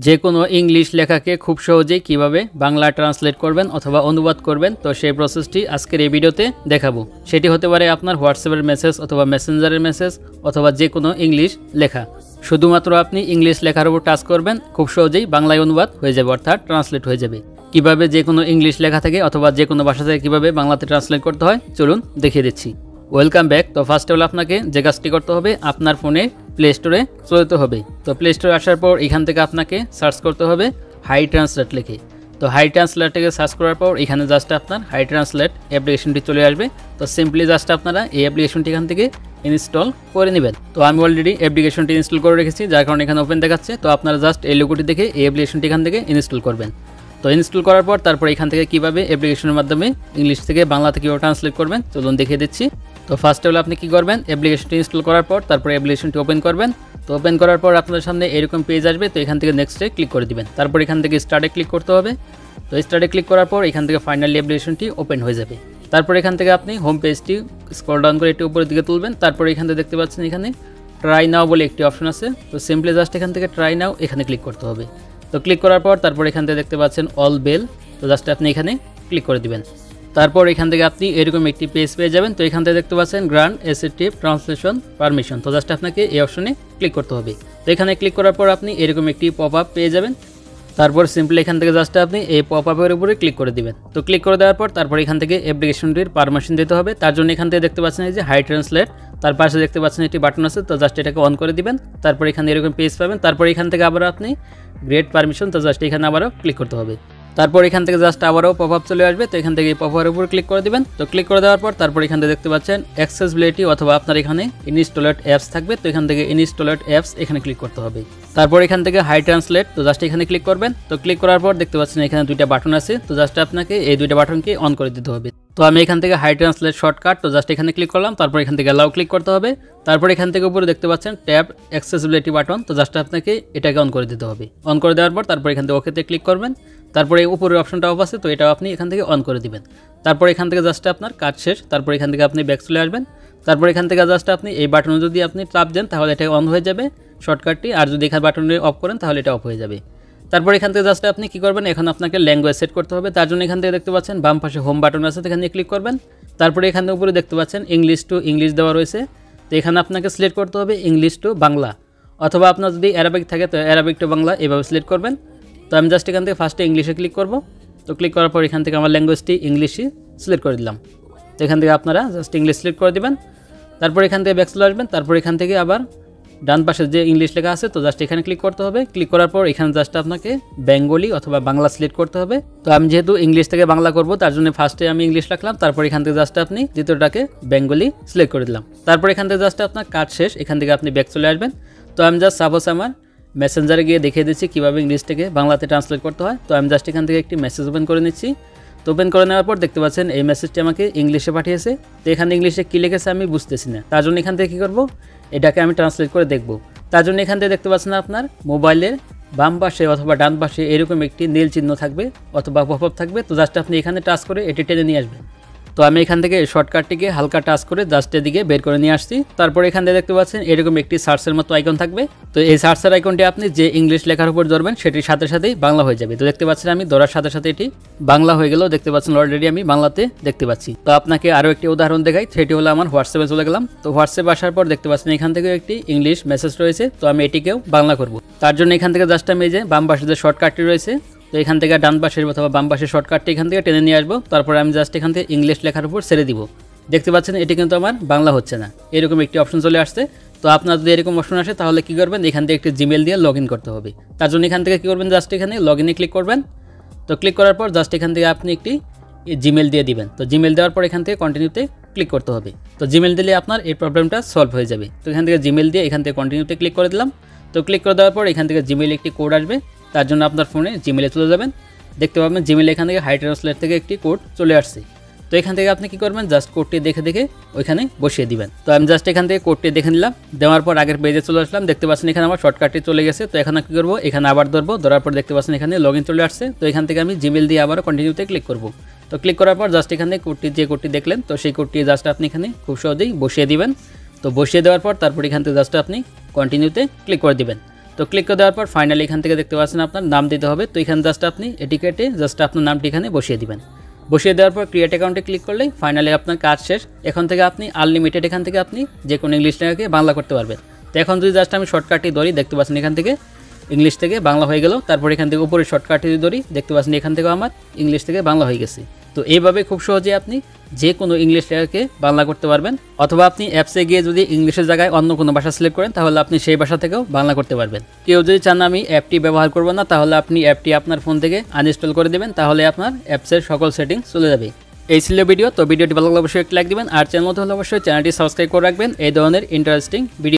যে কোনো ইংলিশ লেখাকে খুব সহজেই কিভাবে বাংলা ট্রান্সলেট করবেন অথবা অনুবাদ করবেন, তো সেই প্রসেসটি আজকের এই ভিডিওতে দেখাবো। সেটি হতে পারে আপনার হোয়াটসঅ্যাপের মেসেজ অথবা মেসেঞ্জারের মেসেজ অথবা যে কোনো ইংলিশ লেখা। শুধুমাত্র আপনি ইংলিশ লেখার উপর টাচ করবেন, খুব সহজেই বাংলায় অনুবাদ হয়ে যাবে, অর্থাৎ ট্রান্সলেট হয়ে যাবে। কিভাবে যে কোনো ইংলিশ লেখা থেকে অথবা যে কোনো ভাষা থেকে কীভাবে বাংলাতে ট্রান্সলেট করতে হয় চলুন দেখিয়ে দিচ্ছি। Welcome back. তো ফার্স্ট হলো আপনাকে যে কাজটি করতে হবে, আপনার ফোনে প্লে স্টোরে চলে যেতে হবে। তো প্লে স্টোরে আসার পর এখান থেকে আপনাকে সার্চ করতে হবে হাই ট্রান্সলেট লিখে। তো হাই ট্রান্সলেট থেকে সার্চ করার পর এখানে জাস্ট আপনার হাই ট্রান্সলেট অ্যাপ্লিকেশনটি চলে আসবে। তো সিম্পলি জাস্ট আপনারা এই অ্যাপ্লিকেশনটি এখান থেকে ইনস্টল করে নেবেন। তো আমি অলরেডি অ্যাপ্লিকেশনটি ইনস্টল করে রেখেছি, যার কারণে এখানে ওপেন দেখাচ্ছে। তো আপনারা জাস্ট এই লোগোটি দেখে এই অ্যাপ্লিকেশনটি এখান থেকে ইনস্টল করবেন। তো ইনস্টল করার পর তারপর এখান থেকে কীভাবে অ্যাপ্লিকেশনের মাধ্যমে ইংলিশ থেকে বাংলাতে কীভাবে ট্রান্সলেট করবেন চলুন দেখিয়ে দিচ্ছি। তো ফার্স্ট হলো আপনি কী করবেন, অ্যাপ্লিকেশনটি ইনস্টল করার পর তারপর অ্যাপ্লিকেশনটি ওপেন করবেন। তো ওপেন করার পর আপনার সামনে এরকম পেজ আসবে। তো এখান থেকে নেক্সটে ক্লিক করে দিবেন। তারপর এখান থেকে স্টার্টে ক্লিক করতে হবে। তো স্টার্টে ক্লিক করার পর এখান থেকে ফাইনালি অ্যাপ্লিকেশনটি ওপেন হয়ে যাবে। তারপর এখান থেকে আপনি হোম পেজটি স্ক্রল ডাউন করে একটু উপরের দিকে তুলবেন। তারপর এখান থেকে দেখতে পাচ্ছেন এখানে ট্রাই নাও বলে একটি অপশন আছে। তো সিম্পলি জাস্ট এখান থেকে ট্রাই নাও এখানে ক্লিক করতে হবে। তো ক্লিক করার পর তারপর এখান থেকে দেখতে পাচ্ছেন অল বেল। তো জাস্ট আপনি এখানে ক্লিক করে দিবেন। তারপর এখান থেকে আপনি এরকম একটি পেজ পেয়ে যাবেন। তো এখান থেকে দেখতে পাচ্ছেন গ্রান্ট অ্যাসেপ্টিভ ট্রান্সলেশন পারমিশন। তো জাস্ট আপনাকে এই অপশনে ক্লিক করতে হবে। তো এখানে ক্লিক করার পর আপনি এরকম একটি পপ আপ পেয়ে যাবেন। তারপর সিম্পলি এখান থেকে জাস্ট আপনি এই পপ আপের উপরে ক্লিক করে দিবেন। তো ক্লিক করে দেওয়ার পর তারপর এখান থেকে অ্যাপ্লিকেশনটির পারমিশন দিতে হবে। তার জন্য এখান থেকে দেখতে পাচ্ছেন এই যে হাই ট্রান্সলেট, তার পাশে দেখতে পাচ্ছেন একটি বাটন আছে। তো জাস্ট এটাকে অন করে দিবেন। তারপর এখানে এরকম পেজ পাবেন। তারপর এখান থেকে আবার আপনি গ্রেট পারমিশন, তো জাস্ট এখানে আবারও ক্লিক করতে হবে। তারপর এখান থেকে জাস্ট আবারও পপ আপ চলে আসবে। তো এখান থেকে এই পপ আপের উপর ক্লিক করে দিবেন। তো ক্লিক করে দেওয়ার পর তারপর এখান থেকে দেখতে পাচ্ছেন অ্যাক্সেসিবিলিটি অথবা আপনার এখানে ইনস্টলেড অ্যাপস থাকবে। তো এখান থেকে ইনস্টলেড অ্যাপস এখানে ক্লিক করতে হবে। তারপর এখান থেকে হাই ট্রান্সলেট, তো জাস্ট এখানে ক্লিক করবেন। তো ক্লিক করার পর দেখতে পাচ্ছেন এখানে দুইটা বাটন আছে। তো জাস্ট আপনাকে এই দুইটা বাটনকে অন করে দিতে হবে। তো আমি এখান থেকে হাই ট্রান্সলেট শর্টকাট, তো জাস্ট এখানে ক্লিক করলাম। তারপর এখান থেকে অ্যালাউ ক্লিক করতে হবে। তারপর এখান থেকে উপরে দেখতে পাচ্ছেন ট্যাব অ্যাক্সেসিবিলিটি বাটন। তো জাস্ট আপনাকে এটাকে অন করে দিতে হবে। অন করে দেওয়ার পর তারপর এখান থেকে ওকেতে ক্লিক করবেন। তারপরে উপরের অপশনটা অফ আছে, তো এটাও আপনি এখান থেকে অন করে দিবেন। তারপর এখান থেকে জাস্ট আপনার কাজ শেষ। তারপর এখান থেকে আপনি ব্যাক চলে আসবেন। তারপর এখান থেকে জাস্ট আপনি এই বাটনে যদি আপনি চাপ দেন তাহলে এটা অন হয়ে যাবে শর্টকাটটি, আর যদি এখানে বাটনে অফ করেন তাহলে এটা অফ হয়ে যাবে। তারপর এখান থেকে জাস্ট আপনি কী করবেন, এখন আপনাকে ল্যাঙ্গুয়েজ সেট করতে হবে। তার জন্য এখান থেকে দেখতে পাচ্ছেন বাম পাশে হোম বাটন আছে, এখানে ক্লিক করবেন। তারপরে এখান থেকে উপরে দেখতে পাচ্ছেন ইংলিশ টু ইংলিশ দেওয়া রয়েছে। তো এখানে আপনাকে সিলেক্ট করতে হবে ইংলিশ টু বাংলা, অথবা আপনার যদি অ্যারাবিক থাকে তো অ্যারাবিক টু বাংলা এভাবে সিলেক্ট করবেন। তো আমি জাস্ট এখান থেকে ফার্স্টে ইংলিশে ক্লিক করব। তো ক্লিক করার পর এখান থেকে আমার ল্যাঙ্গুয়েজটি ইংলিশই সিলেক্ট করে দিলাম। তো এখান থেকে আপনারা জাস্ট ইংলিশ সিলেক্ট করে দেবেন। তারপর এখান থেকে ব্যাক চলে আসবেন। তারপর এখান থেকে আবার ডান পাশে যে ইংলিশ লেখা আছে, তো জাস্ট এখানে ক্লিক করতে হবে। ক্লিক করার পর এখানে জাস্ট আপনাকে বেঙ্গলি অথবা বাংলা সিলেক্ট করতে হবে। তো আমি যেহেতু ইংলিশ থেকে বাংলা করব তার জন্য ফার্স্টে আমি ইংলিশ রাখলাম। তারপর এখান থেকে জাস্ট আপনি দ্বিতীয়টাকে বেঙ্গলি সিলেক্ট করে দিলাম। তারপর এখান থেকে জাস্ট আপনার কাজ শেষ। এখান থেকে আপনি ব্যাক চলে আসবেন। তো আমি জাস্ট সাপোজ আমার মেসেঞ্জারে গিয়ে দেখিয়ে দিচ্ছি কীভাবে ইংলিশ থেকে বাংলাতে ট্রান্সলেট করতে হয়। তো আমি জাস্ট এখান থেকে একটি মেসেজ ওপেন করে নিচ্ছি। তো ওপেন করে নেওয়ার পর দেখতে পাচ্ছেন এই মেসেজটি আমাকে ইংলিশে পাঠিয়েছে। তো এখানে ইংলিশে কী লিখেছে আমি বুঝতেছি না, তার জন্য এখান থেকে কী করবো, এটাকে আমি ট্রান্সলেট করে দেখব। তার জন্য এখান থেকে দেখতে পাচ্ছেন আপনার মোবাইলের বাম পাশে অথবা ডান পাশে এরকম একটি নীল চিহ্ন থাকবে অথবা পপ আপ থাকবে। তো জাস্ট আপনি এখানে টাচ করে এটি টেনে নিয়ে আসবেন। তো আমি এখান থেকে শর্টকাটটিকে হালকা টাচ করে জাস্ট এদিকে বের করে নিয়ে আসছি। তারপর এখান থেকে দেখতে পাচ্ছেন এরকম একটি সার্চের মতো আইকন থাকবে। তো এই সার্চের আইকনটি আপনি যে ইংলিশ লেখার উপর ধরবেন সেটির সাথে সাথেই বাংলা হয়ে যাবে। তো দেখতে পাচ্ছেন আমি ধরার সাথে সাথে এটি বাংলা হয়ে গেল। দেখতে পাচ্ছেন অলরেডি আমি বাংলাতে দেখতে পাচ্ছি। তো আপনাকে আরও একটি উদাহরণ দেখাই, সেটি হলো আমার হোয়াটসঅ্যাপে চলে গেলাম। তো হোয়াটসঅ্যাপে আসার পর দেখতে পাচ্ছেন এখান থেকে একটি ইংলিশ মেসেজ রয়েছে। তো আমি এটিকেও বাংলা করব। তার জন্য এখান থেকে জাস্ট আমি এই যে বাম পাশে যে শর্টকাটটি রয়েছে, তো এখান থেকে ডান পাশের অথবা বাম পাশের শর্টকাটটি এখান থেকে টেনে নিয়ে আসবো। তারপর আমি জাস্ট এখান থেকে ইংলিশ লেখার উপর ছেড়ে দিব। দেখতে পাচ্ছেন এটি কিন্তু আমার বাংলা হচ্ছে না, এরকম একটি অপশন চলে আসছে। তো আপনার যদি এরকম অপশন আসে তাহলে কী করবেন, এখান থেকে একটি জিমেল দিয়ে লগ ইন করতে হবে। তার জন্য এখান থেকে কী করবেন, জাস্ট এখানে লগ ইনে ক্লিক করবেন। তো ক্লিক করার পর জাস্ট এখান থেকে আপনি একটি জিমেল দিয়ে দিবেন। তো জিমেল দেওয়ার পর এখান থেকে কন্টিনিউতে ক্লিক করতে হবে। তো জিমেল দিলে আপনার এই প্রবলেমটা সলভ হয়ে যাবে। তো এখান থেকে জিমেল দিয়ে এখান থেকে কন্টিনিউতে ক্লিক করে দিলাম। তো ক্লিক করে দেওয়ার পর এখান থেকে জিমেলে একটি কোড আসবে। তার জন্য আপনার ফোনে জিমেলে চলে যাবেন। দেখতে পাবেন জিমেলে এখান থেকে হাই ট্রান্সলেট থেকে একটি কোড চলে আসছে। তো এখান থেকে আপনি কী করবেন, জাস্ট কোডটি দেখে দেখে ওইখানে বসিয়ে দিবেন। তো আমি জাস্ট এখান থেকে কোডটি দেখে নিলাম। দেওয়ার পর আগের পেজে চলে আসলাম। দেখতে পাচ্ছেন এখানে আমার শর্টকাটটি চলে গেছে। তো এখানে কী করবো, এখানে আবার ধরবো। ধরার পর দেখতে পাচ্ছেন এখানে লগ ইন চলে আসছে। তো এখান থেকে আমি জিমেল দিয়ে আবার কন্টিনিউতে ক্লিক করব। তো ক্লিক করার পর জাস্ট এখানে কোডটি যে কোডটি দেখলেন, তো সেই কোডটি জাস্ট আপনি এখানে খুব সহজেই বসিয়ে দিবেন। তো বসিয়ে দেওয়ার পর তারপর এখান থেকে জাস্ট আপনি কন্টিনিউতে ক্লিক করে দিবেন। তো ক্লিক করে দেওয়ার পর ফাইনালি এখান থেকে দেখতে পাচ্ছেন আপনার নাম দিতে হবে। তো এখানে জাস্ট আপনি এটি কেটে জাস্ট আপনার নামটি এখানে বসিয়ে দিবেন। বসিয়ে দেওয়ার পর ক্রিয়েট অ্যাকাউন্টে ক্লিক করলেই ফাইনালি আপনার কাজ শেষ। এখন থেকে আপনি আনলিমিটেড এখান থেকে আপনি যে কোনো ইংলিশ লেখাকে বাংলা করতে পারবেন। তো এখন যদি জাস্ট আমি শর্টকাটটি ধরি, দেখতে পাচ্ছেন এখান থেকে ইংলিশ থেকে বাংলা হয়ে গেল। তারপর এখান থেকে উপরে শর্টকাটটি ধরি, দেখতে পাচ্ছেন এখান থেকেও আমার ইংলিশ থেকে বাংলা হয়ে গেছে। তো এইভাবে খুব সহজে আপনি যে কোনো ইংলিশ লেখাকে বাংলা করতে পারবেন। অথবা আপনি অ্যাপসে গিয়ে যদি ইংলিশের জায়গায় অন্য কোনো ভাষা সিলেক্ট করেন তাহলে আপনি সেই ভাষা থেকেও বাংলা করতে পারবেন। কেউ যদি চান আমি অ্যাপটি ব্যবহার করব না, তাহলে আপনি অ্যাপটি আপনার ফোন থেকে আনইনস্টল করে দেবেন, তাহলে আপনার অ্যাপসের সকল সেটিংস চলে যাবে। এই ছিল ভিডিও। তো ভিডিওটি ভালো লাগলে অবশ্যই একটা লাইক দিবেন, আর চ্যানেল মতো হলে অবশ্যই চ্যানেলটি সাবস্ক্রাইব করে রাখবেন এই ধরনের ইন্টারেস্টিং ভিডিও।